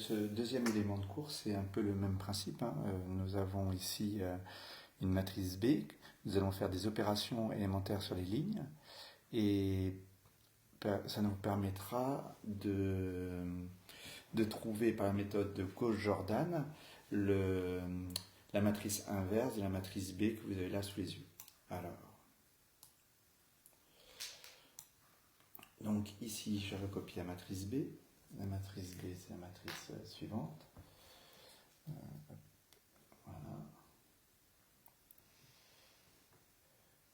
ce deuxième élément de cours, c'est un peu le même principe, hein. Nous avons ici une matrice B. Nous allons faire des opérations élémentaires sur les lignes et ça nous permettra de trouver par la méthode de Cauchy-Jordan la matrice inverse de la matrice B que vous avez là sous les yeux. Alors, donc ici, je recopie la matrice B. La matrice B, c'est la matrice suivante. Voilà.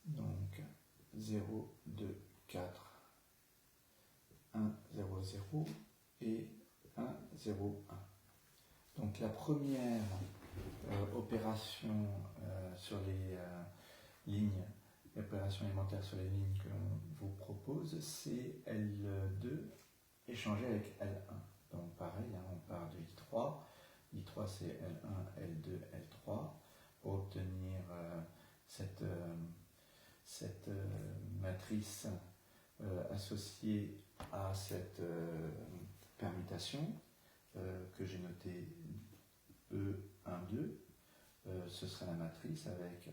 Donc, 0, 2, 4, 1, 0, 0 et 1, 0, 1. Donc, la première opération sur les lignes, l'opération élémentaire sur les lignes que l'on vous propose, c'est L2 échangé avec L1. Donc pareil, hein, on part de I3. I3 c'est L1, L2, L3 pour obtenir cette matrice associée à cette permutation que j'ai notée E1, 2. Ce sera la matrice avec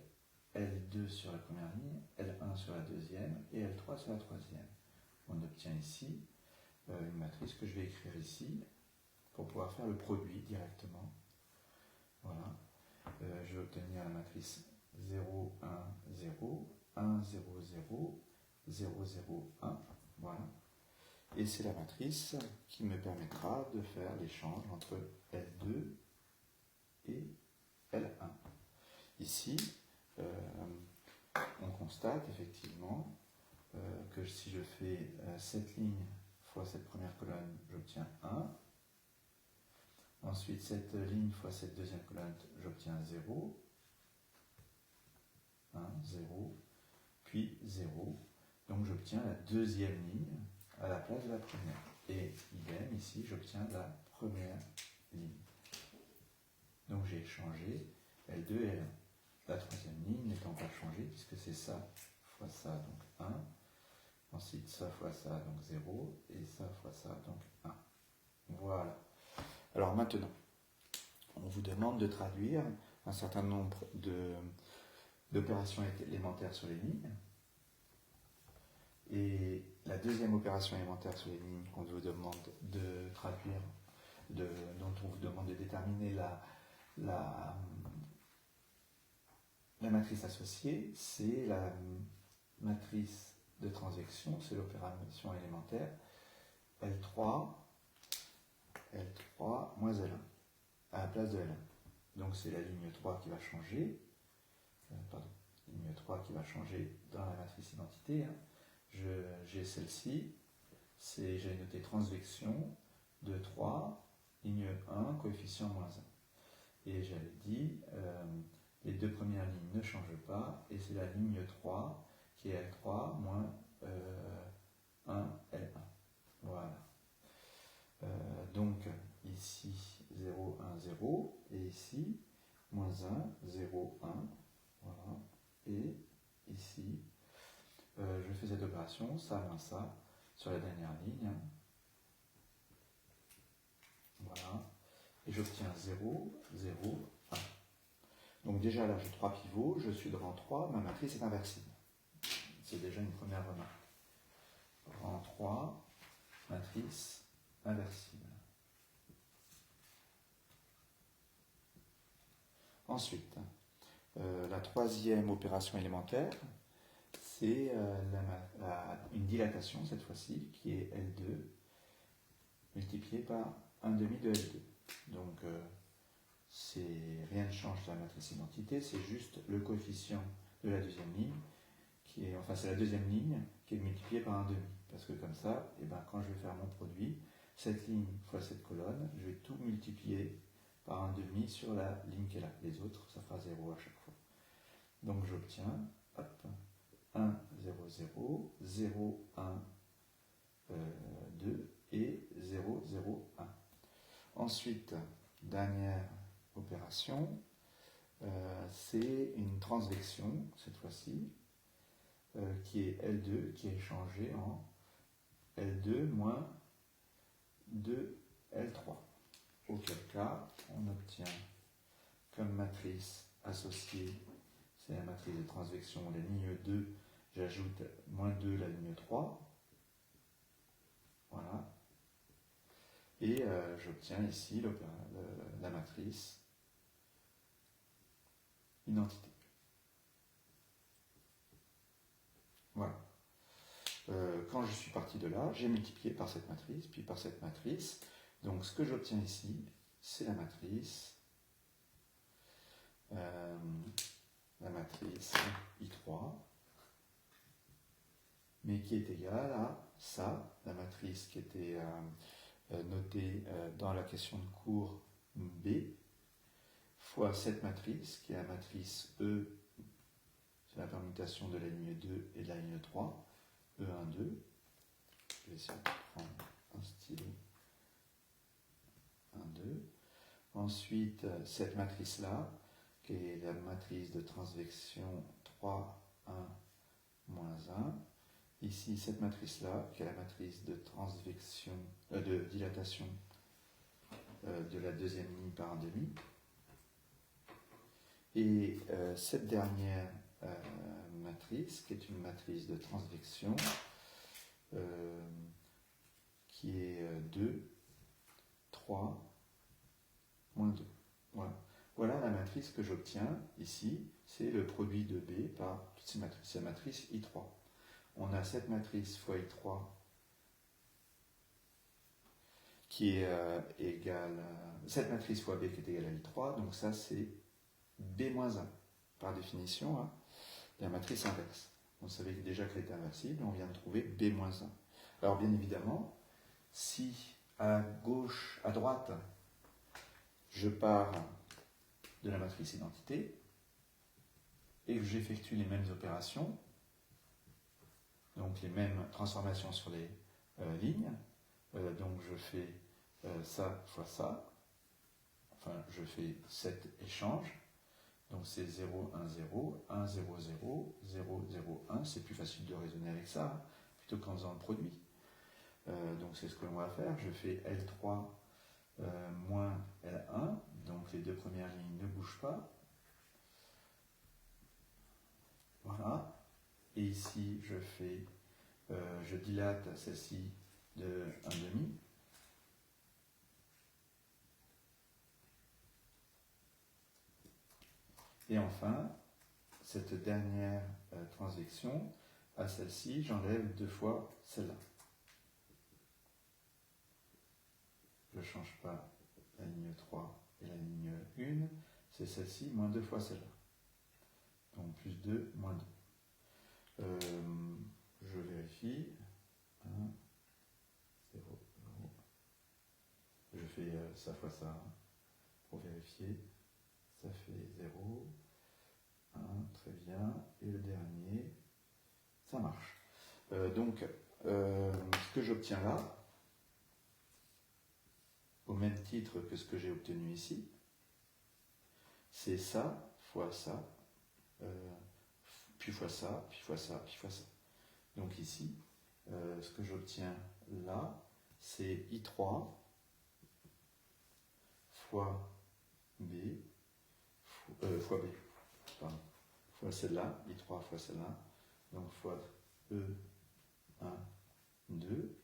L2 sur la première ligne, L1 sur la deuxième et L3 sur la troisième. On obtient ici une matrice que je vais écrire ici pour pouvoir faire le produit directement. Voilà. Je vais obtenir la matrice 0, 1, 0, 1, 0, 0, 0, 0, 1. Voilà. Et c'est la matrice qui me permettra de faire l'échange entre L2 et L1. Ici, on constate effectivement que si je fais cette ligne fois cette première colonne, j'obtiens 1. Ensuite, cette ligne fois cette deuxième colonne, j'obtiens 0. 1, 0, puis 0. Donc j'obtiens la deuxième ligne à la place de la première. Et idem, ici, j'obtiens la première ligne. Donc j'ai échangé L2 et L1. La troisième ligne n'étant pas changée, puisque c'est ça fois ça, donc 1. Ensuite, ça fois ça, donc 0. Et ça fois ça, donc 1. Voilà. Alors maintenant, on vous demande de traduire un certain nombre d'opérations élémentaires sur les lignes. Et la deuxième opération élémentaire sur les lignes qu'on vous demande de traduire, dont on vous demande de déterminer la matrice associée, c'est la matrice de transaction, c'est l'opération élémentaire L3 moins L1 à la place de L1. Donc c'est la ligne 3 qui va changer, ligne 3 qui va changer dans la matrice identité. Hein. J'ai celle-ci, j'ai noté transvection de 3, ligne 1, coefficient moins 1. Et j'avais dit, les deux premières lignes ne changent pas, et c'est la ligne 3 qui est L3 moins 1 L1. Voilà. Donc ici 0, 1, 0, et ici moins 1, 0, 1. Voilà. Et ici, je fais cette opération, ça moins ça, sur la dernière ligne. Voilà. Et j'obtiens 0, 0, 1. Donc déjà là, j'ai 3 pivots, je suis de rang 3, ma matrice est inversible. C'est déjà une première remarque. Rang 3, matrice inversible. Ensuite, la troisième opération élémentaire, c'est une dilatation cette fois-ci, qui est L2 multiplié par 1 demi de L2. Donc, rien ne change sur la matrice identité, c'est juste le coefficient de la deuxième ligne, c'est la deuxième ligne qui est multipliée par 1 demi. Parce que comme ça, quand je vais faire mon produit, cette ligne fois cette colonne, je vais tout multiplier par 1 demi sur la ligne qui est là. Les autres, ça fera 0 à chaque fois. Donc j'obtiens 1, 0, 0, 0, 1, 2 et 0, 0, 1. Ensuite, dernière opération, c'est une transvection, cette fois-ci, qui est L2, qui est changée en L2 moins 2 L3. auquel cas on obtient comme matrice associée, c'est la matrice de transvection, la ligne 2, j'ajoute moins 2 la ligne 3, voilà, et j'obtiens ici la matrice identité. Voilà. Quand je suis parti de là, j'ai multiplié par cette matrice, puis par cette matrice. Donc ce que j'obtiens ici, c'est la matrice I3, mais qui est égale à ça, la matrice qui était notée dans la question de cours B, fois cette matrice, qui est la matrice E, c'est la permutation de la ligne 2 et de la ligne 3, E1, 2. Je vais essayer de prendre un stylo. 1, 2. Ensuite, cette matrice-là, qui est la matrice de transvection 3, 1, moins 1. Ici, cette matrice-là, qui est la matrice de transvection, de dilatation de la deuxième ligne par un demi. Et cette dernière matrice, qui est une matrice de transvection, qui est 2, 3, moins 2. Voilà. Voilà la matrice que j'obtiens ici, c'est le produit de B par toutes ces matrices, c'est la matrice I3. On a cette matrice fois I3 qui est égale, cette matrice fois B qui est égale à I3, donc ça c'est B-1, par définition, hein, la matrice inverse. On savait déjà qu'elle était inversible, on vient de trouver B-1. Alors bien évidemment, si à gauche, à droite, je pars de la matrice identité et que j'effectue les mêmes opérations, donc les mêmes transformations sur les lignes, donc je fais ça fois ça, enfin je fais cet échange, donc c'est 0, 1, 0, 1, 0, 0, 0, 0, 1, c'est plus facile de raisonner avec ça, hein, plutôt qu'en faisant le produit. Donc c'est ce que l'on va faire, je fais L3 moins L1, donc les deux premières lignes ne bougent pas. Voilà. Et ici, je dilate celle-ci de 1,5. Et enfin, cette dernière transaction, à celle-ci, j'enlève 2 fois celle-là. Je ne change pas la ligne 3 et la ligne 1, c'est celle-ci moins 2 fois celle-là. Donc plus 2, moins 2. Je vérifie. 1, 0, 0. Je fais ça fois ça pour vérifier. Ça fait 0, 1, très bien. Et le dernier, ça marche. Donc, ce que j'obtiens là, au même titre que ce que j'ai obtenu ici, c'est ça fois ça, puis fois ça, puis fois ça, puis fois ça. Donc ici, ce que j'obtiens là, c'est I3 fois B, fois B, pardon, fois celle-là, I3 fois celle-là, donc fois E1, 2,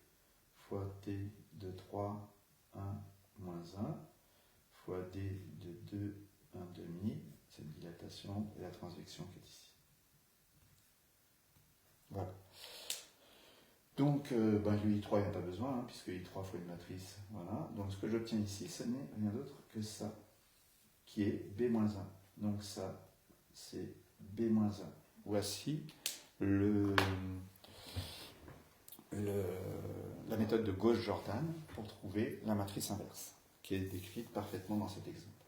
fois T de 3, 1, moins 1, fois D de 2, 1 demi, cette dilatation et la transvection qui est ici. Voilà. Donc, le I3, il n'y a pas besoin, hein, puisque I3 fois une matrice. Voilà. Donc, ce que j'obtiens ici, ce n'est rien d'autre que ça, qui est B-1. Donc, ça, c'est B-1. Voici la méthode de Gauss-Jordan pour trouver la matrice inverse, qui est décrite parfaitement dans cet exemple.